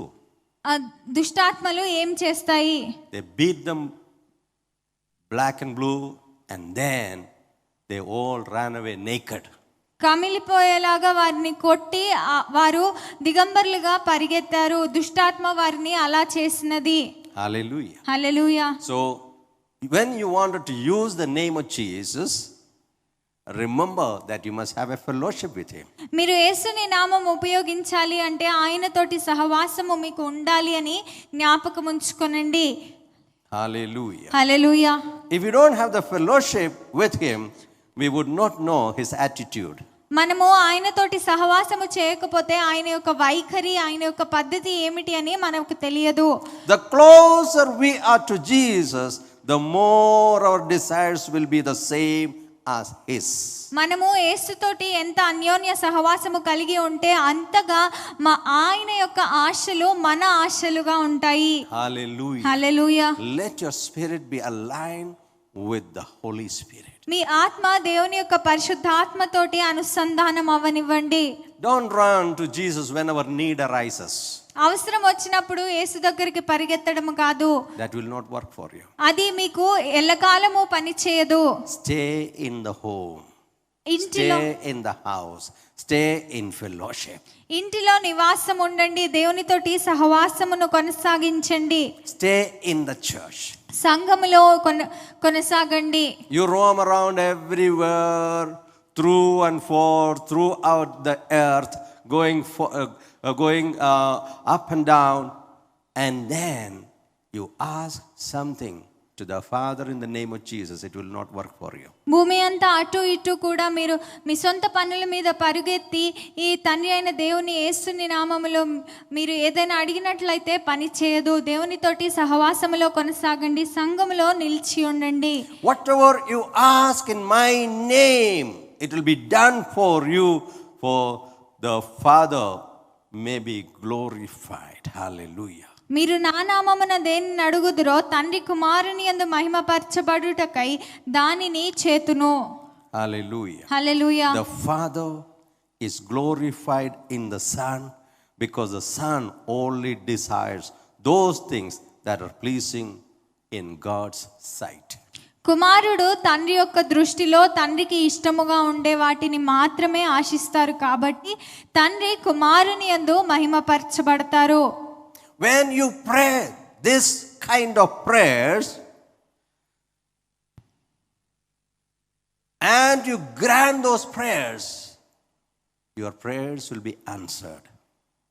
ఆ దుష్టాత్మలు ఏం చేస్తాయి? They beat them black and blue and then they all ran away naked. కమిలిపోయేలాగా వారిని కొట్టి వారు దిగంబర్లుగా పరిగెత్తారు. దుష్టాత్మ వారిని అలా చేసినది. Hallelujah. Hallelujah. So when you wanted to use the name of Jesus, remember that you must have a fellowship with him. మీరు యేసుని నామం ఉపయోగించాలి అంటే ఆయనతోటి సహవాసము మీకు ఉండాలి అని జ్ఞాపకం ఉంచుకోనండి. Hallelujah. Hallelujah. If you don't have the fellowship with him, we would not know his attitude. మనము ఆయనతోటి సహవాసము చేయకపోతే ఆయన యొక్క వైఖరి, ఆయన యొక్క పద్ధతి ఏమిటి అని మనకు తెలియదు. The closer we are to Jesus, the more our desires will be the same as his. మనము యేసుతోటి ఎంత అన్యోన్య సహవాసము కలిగి ఉంటే అంతగా ఆయన యొక్క ఆశలు మన ఆశలుగా ఉంటాయి. Hallelujah. Hallelujah. Let your spirit be aligned with the Holy Spirit. మీ ఆత్మ దేవుని యొక్క పరిశుద్ధాత్మతోటి అనుసంధానం అవ్వనివ్వండి. Don't run to Jesus whenever need arises. అవసరం వచ్చినప్పుడు యేసు దగ్గరికి పరిగెత్తడం కాదు. That will not work for you. అది మీకు ఎల్లకాలము పని చేయదు. Stay in the home. ఇంటిలో Stay in the house. Stay in fellowship. ఇంటిలో నివాసం ఉండండి. దేవునితోటి సహవాసమును కొనసాగించండి. Stay in the church. సంఘములో కొనసాగండి. You roam around everywhere, through and forth, throughout the earth, going up and down, and then you ask something to the Father in the name of Jesus. It will not work for you. భూమి అంతా అటు ఇటు కూడా మీరు మీ సొంత పనుల మీద పరుగెత్తి ఈ తండ్రి అయిన దేవుని యేసుని నామములో మీరు ఏదైనా అడిగినట్లయితే పని చేయదు. దేవునితోటి సహవాసములో కొనసాగండి. సంఘములో నిలిచి ఉండండి. Whatever you ask in my name, it will be done for you, for the Father may be glorified. Hallelujah. మీరు నా నామమున దేనిని అడుగుదురో తండ్రి కుమారుని యందు మహిమపరచబడుటకై దానిని చేతును. Hallelujah. Hallelujah. The Father is glorified in the Son because the Son only desires those things that are pleasing in God's sight. కుమారుడు తండ్రి యొక్క దృష్టిలో తండ్రికి ఇష్టముగా ఉండే వాటిని మాత్రమే ఆశిస్తారు కాబట్టి తండ్రి కుమారుని యందు మహిమపరచబడతారు. When you pray this kind of prayers and you grant those prayers, your prayers will be answered.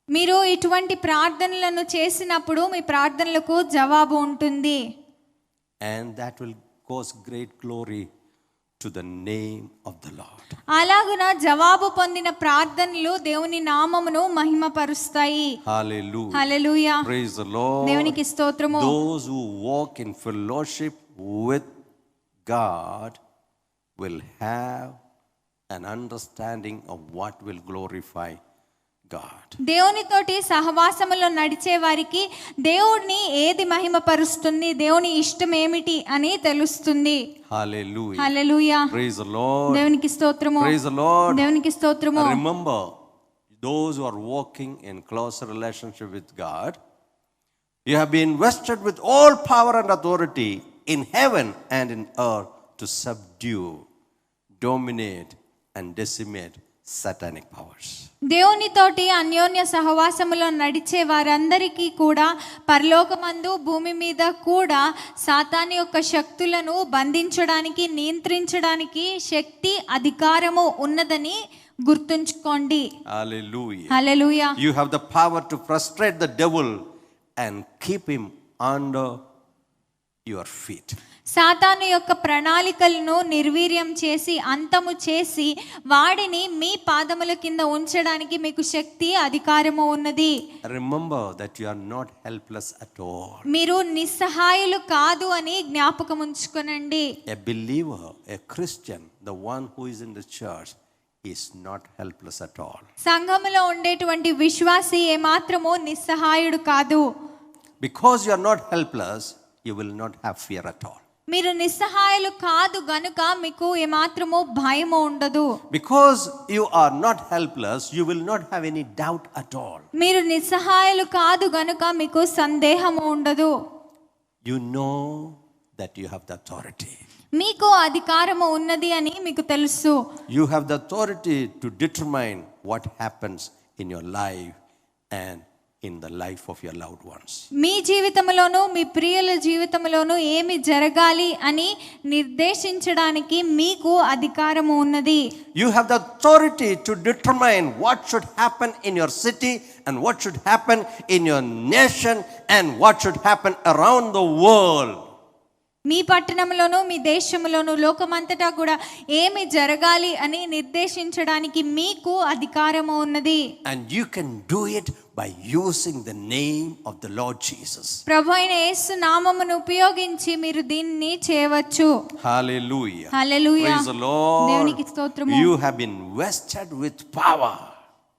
మీరు ఇటువంటి ప్రార్థనలను చేసినప్పుడు మీ ప్రార్థనలకు జవాబు ఉంటుంది. And that will cause great glory to the name of the Lord. అలాగున జవాబు పొందిన ప్రార్థనలు దేవుని నామమును మహిమపరుస్తాయి. Hallelujah. Hallelujah. Praise the Lord. దేవునికి స్తోత్రము. Those who walk in fellowship with God will have an understanding of what will glorify God. దేవునితోటి సహవాసములో నడిచే వారికి దేవుడిని ఏది మహిమపరుస్తుంది, దేవుని ఇష్టం ఏమిటి అని తెలుస్తుంది. Hallelujah. Hallelujah. Praise the Lord. దేవునికి స్తోత్రము. Praise the Lord. దేవునికి స్తోత్రము. Remember, those who are walking in closer relationship with God, you have been vested with all power and authority in heaven and in earth to subdue, dominate and decimate satanic powers. దేవునితోటి అన్యోన్య సహవాసములో నడిచే వారందరికీ కూడా పరలోకమందు భూమి మీద కూడా సాతాను యొక్క శక్తులను బంధించడానికి నియంత్రించడానికి శక్తి అధికారము ఉన్నదని గుర్తుంచుకోండి. Hallelujah. Hallelujah. You have the power to frustrate the devil and keep him under your feet. సాతాను యొక్క ప్రణాళికలను నిర్వీర్యం చేసి అంతము చేసి వాడిని మీ పాదముల కింద ఉంచడానికి మీకు శక్తి అధికారము ఉన్నది. Remember that you are not helpless at all. మీరు నిస్సహాయులు కాదు అని జ్ఞాపకం ఉంచుకోనండి. A believer, a Christian, the one who is in the church is not helpless at all. సంఘములో ఉండేటువంటి విశ్వాసి ఏమాత్రము నిస్సహాయుడు కాదు. Because you are not helpless, you will not have fear at all. మీరు నిస్సహాయులు కాదు గనుక మీకు ఏమాత్రము భయము ఉండదు. Because you are not helpless, you will not have any doubt at all. మీరు నిస్సహాయులు కాదు గనుక మీకు సందేహము ఉండదు. You know that you have the authority. మీకు అధికారము ఉన్నది అని మీకు తెలుసు. You have the authority to determine what happens in your life and in the life of your loved ones. మీ జీవితంలోను మీ ప్రియుల జీవితంలోను ఏమి జరగాలి అని నిర్దేశించడానికి మీకు అధికారము ఉన్నది. You have the authority to determine what should happen in your city and what should happen in your nation and what should happen around the world. మీ పట్టణంలోను మీ దేశంలోను లోకమంతటా కూడా ఏమి జరగాలి అని నిర్దేశించడానికి మీకు అధికారము ఉన్నది. And you can do it by using the name of the Lord Jesus. ప్రభువైన యేసు నామమును ఉపయోగించి మీరు దీన్ని చేయవచ్చు. Hallelujah. Hallelujah. Praise the Lord. దేవునికి స్తోత్రము. You have been vested with power.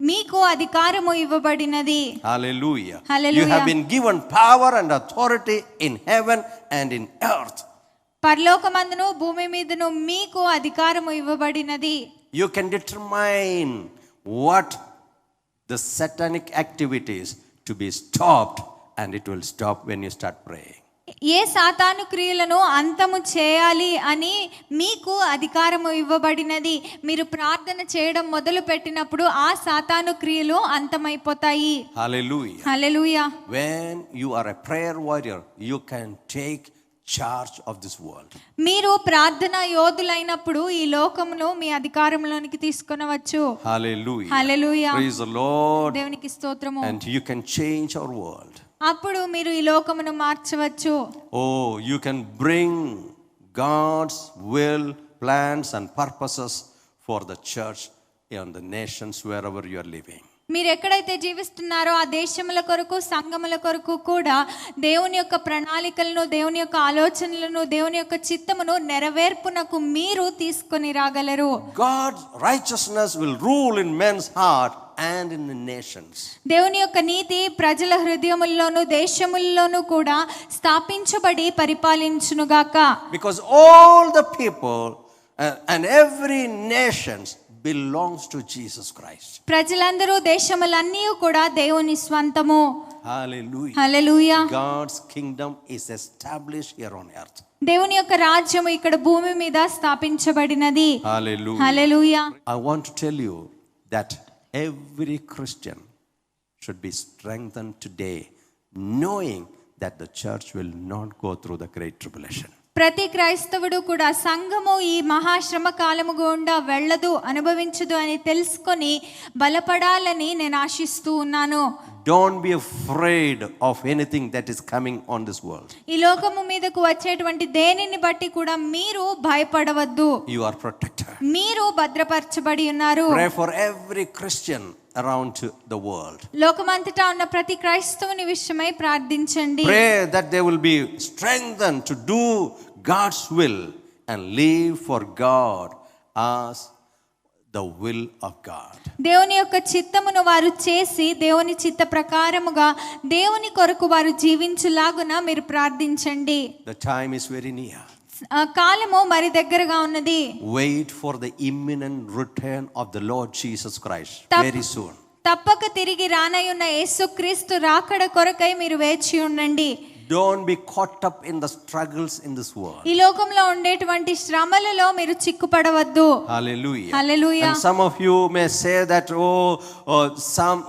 మీకు అధికారము ఇవ్వబడినది. Hallelujah. Hallelujah. You have been given power and authority in heaven and in earth. పరలోకమందును భూమి మీదను మీకు అధికారము ఇవ్వబడినది. You can determine what the satanic activities to be stopped, and it will stop when you start praying. ఏ సాతాను క్రియలను అంతము చేయాలి అని మీకు అధికారము ఇవ్వబడినది. మీరు ప్రార్థన చేయడం మొదలు పెట్టినప్పుడు ఆ సాతాను క్రియలు అంతమైపోతాయి. Hallelujah. Hallelujah. When you are a prayer warrior, you can take charge of this world. మీరు ప్రార్థనా యోధులైనప్పుడు ఈ లోకమును మీ అధికారంలోనికి తీసుకొనవచ్చు. Hallelujah. Hallelujah. Praise the Lord. దేవునికి స్తోత్రము. And you can change our world. అప్పుడు మీరు ఈ లోకమును మార్చవచ్చు. Oh, you can bring God's will, plans and purposes for the church and the nations wherever you are living. మీరు ఎక్కడైతే జీవిస్తున్నారో ఆ దేశముల కొరకు సంఘముల కొరకు కూడా దేవుని యొక్క ప్రణాళికలను దేవుని యొక్క ఆలోచనలను దేవుని యొక్క చిత్తమును నెరవేర్పునకు మీరు తీసుకొని రాగలరు. God's righteousness will rule in men's heart and in the nations. దేవుని యొక్క నీతి ప్రజల హృదయముల్లోను దేశముల్లోను కూడా స్థాపించబడి పరిపాలించునుగాక. Because all the people and every nations belongs to Jesus Christ. ప్రజలందరూ దేశములన్నీ కూడా దేవుని స్వంతము. Hallelujah. Hallelujah. God's kingdom is established here on earth. దేవుని యొక్క రాజ్యము ఇక్కడ భూమి మీద స్థాపించబడినది. Hallelujah. Hallelujah. I want to tell you that every Christian should be strengthened today, knowing that the church will not go through the great tribulation. ప్రతి క్రైస్తవుడు కూడా సంఘము ఈ మహాశ్రమ కాలము గుండా వెళ్ళదు అనుభవించదు అని తెలుసుకొని బలపడాలని నేను ఆశిస్తూ ఉన్నాను. Don't be afraid of anything that is coming on this world. ఈ లోకము మీదకు వచ్చేటువంటి దేనిని బట్టి కూడా మీరు భయపడవద్దు. You are protected. మీరు భద్రపరచబడి ఉన్నారు. Pray for every Christian around the world. లోకమంతటా ఉన్న ప్రతి క్రైస్తవుని విషయమై ప్రార్థించండి. Pray that they will be strengthened to do God's will and live for God as the will of God. దేవుని యొక్క చిత్తమును వారు చేసి దేవుని చిత్త ప్రకారముగా దేవుని కొరకు వారు జీవించులాగున మీరు ప్రార్థించండి. The time is very near. కాలము మరి దగ్గరగా ఉన్నది. Wait for the imminent return of the Lord Jesus Christ very soon. తప్పక తిరిగి రానయ్యున్న యేసుక్రీస్తు రాకడ కొరకై మీరు వేచి ఉండండి. Don't be caught up in the struggles in this world. ఈ లోకంలో ఉండేటువంటి శ్రమలలో మీరు చిక్కుపడవద్దు. Hallelujah. Hallelujah. And some of you may say that some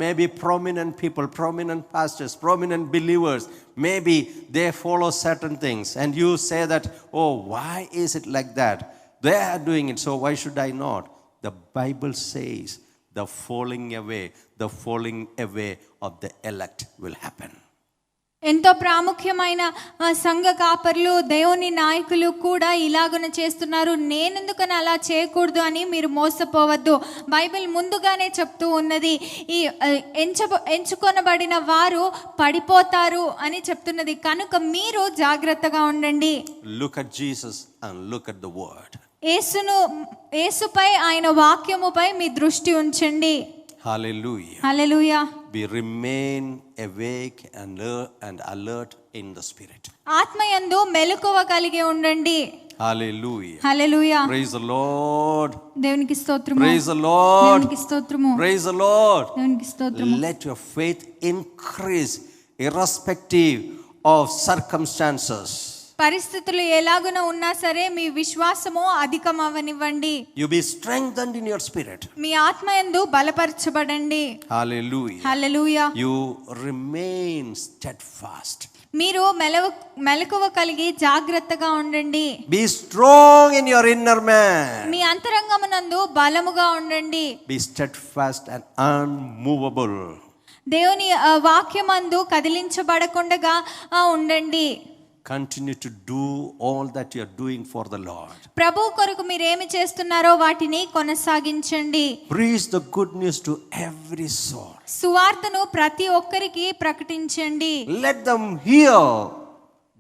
maybe prominent people, prominent pastors, prominent believers, maybe they follow certain things, and you say that, oh, why is it like that? They are doing it, so why should I not? The Bible says the falling away of the elect will happen. ఎంతో ప్రాముఖ్యమైన సంఘ కాపర్లు దేవుని నాయకులు కూడా ఇలాగున చేస్తున్నారు. నేనెందుకని అలా చేయకూడదు అని మీరు మోసపోవద్దు. బైబిల్ ముందుగానే చెప్తూ ఉన్నది. ఈ ఎంచుకొనబడిన వారు పడిపోతారు అని చెప్తున్నది. కనుక మీరు జాగ్రత్తగా ఉండండి. Look at Jesus and look at the word. యేసుపై ఆయన వాక్యముపై మీ దృష్టి ఉంచండి. Hallelujah. Hallelujah. We remain awake and alert in the spirit. ఆత్మయందు మెలకువ కలిగి ఉండండి. Hallelujah. Hallelujah. Praise the Lord. దేవునికి స్తోత్రము. Praise the Lord. దేవునికి స్తోత్రము. Praise the Lord. దేవునికి స్తోత్రము. Let your faith increase irrespective of circumstances. పరిస్థితులు ఎలాగున ఉన్నా సరే మీ విశ్వాసము అధికమవనివ్వండి. You be strengthened in your spirit. మీ ఆత్మయందు బలపరచబడండి. Hallelujah. Hallelujah. You remain steadfast. మీరు మెలకువ కలిగి జాగ్రత్తగా ఉండండి. Be strong in your inner man. మీ అంతరంగమునందు బలముగా ఉండండి. Be steadfast and unmovable. దేవుని వాక్యమందు కదిలించబడకుండా ఉండండి. Continue to do all that you are doing for the Lord. ప్రభు కొరకు మీరు ఏమి చేస్తున్నారో వాటిని కొనసాగించండి. Preach the good news to every soul. సువార్తను ప్రతి ఒక్కరికి ప్రకటించండి. Let them hear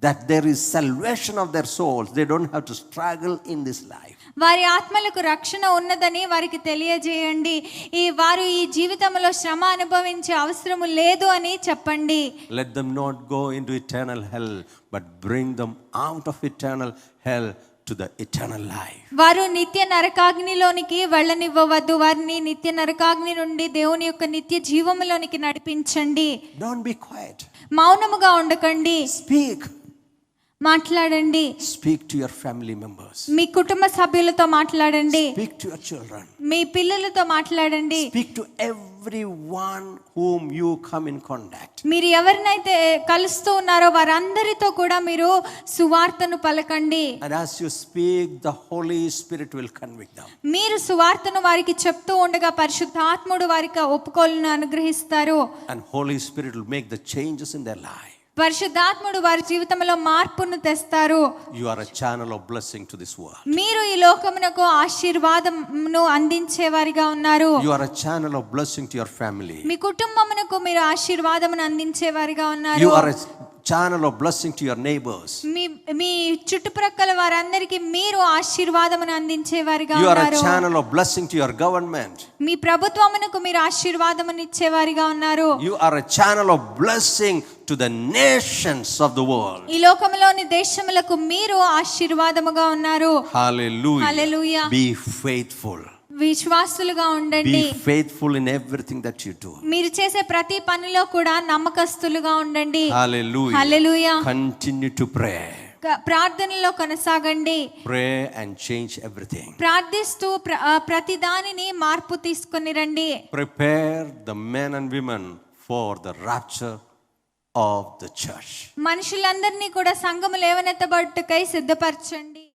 that there is salvation of their souls. They don't have to struggle in this life. వారి ఆత్మలకు రక్షణ ఉన్నదని వారికి తెలియజేయండి. వారు ఈ జీవితంలో శ్రమ అనుభవించే అవసరము లేదు అని చెప్పండి. Let them not go into eternal hell, but bring them out of eternal hell to the eternal life. వారు నిత్య నరకాగ్నిలోనికి వెళ్ళనివ్వవద్దు. వారిని నిత్య నరకాగ్ని నుండి దేవుని యొక్క నిత్య జీవములోనికి నడిపించండి. Don't be quiet. మౌనముగా ఉండకండి. Speak. మాట్లాడండి. Speak to your family members. మీ కుటుంబ సభ్యులతో మాట్లాడండి. Speak to your children. మీ పిల్లలతో మాట్లాడండి. Speak to everyone whom you come in contact. మీరు ఎవరినైతే కలుస్తూ ఉన్నారో వారందరితో కూడా మీరు సువార్తను పలకండి. And as you speak, the Holy Spirit will convict them. మీరు సువార్తను వారికి చెప్తూ ఉండగా పరిశుద్ధాత్ముడు వారికి ఒప్పుకోలును అనుగ్రహిస్తారు. And Holy Spirit will make the changes in their life. పరిశుద్ధాత్ముడు వారి జీవితంలో మార్పును తెస్తారు. You are a channel of blessing to this world. మీరు ఈ లోకమునకు ఆశీర్వాదమును అందించేవారిగా ఉన్నారు. You are a channel of blessing to your family. మీ కుటుంబమునకు మీరు ఆశీర్వాదమును అందించేవారిగా ఉన్నారు. You are a channel of blessing to your neighbors. మీ చుట్టుప్రక్కల వారందరికీ మీరు ఆశీర్వాదమును అందించేవారిగా You are ఉన్నారు. a channel of blessing to your government. మీ ప్రభుత్వమునకు మీరు ఆశీర్వాదమును ఇచ్చేవారిగా ఉన్నారు. You are a channel of blessing to the nations of the world. ఈ లోకములోని దేశములకు మీరు ఆశీర్వాదముగా ఉన్నారు. Hallelujah. Hallelujah. Be faithful. విశ్వాసులుగా ఉండండి. Be faithful in everything that you do. మీరు చేసే ప్రతి పనిలో కూడా నమ్మకస్తులుగా ఉండండి. Hallelujah. Hallelujah. Continue to pray. ప్రార్థనలో కొనసాగండి. Pray and change everything. ప్రార్థిస్తూ ప్రతి దానిని మార్పు తీసుకొని రండి. Prepare the men and women for the rapture of the church. మనుషులందరినీ కూడా సంఘము లేవనెత్తబడుటకై సిద్ధపరచండి.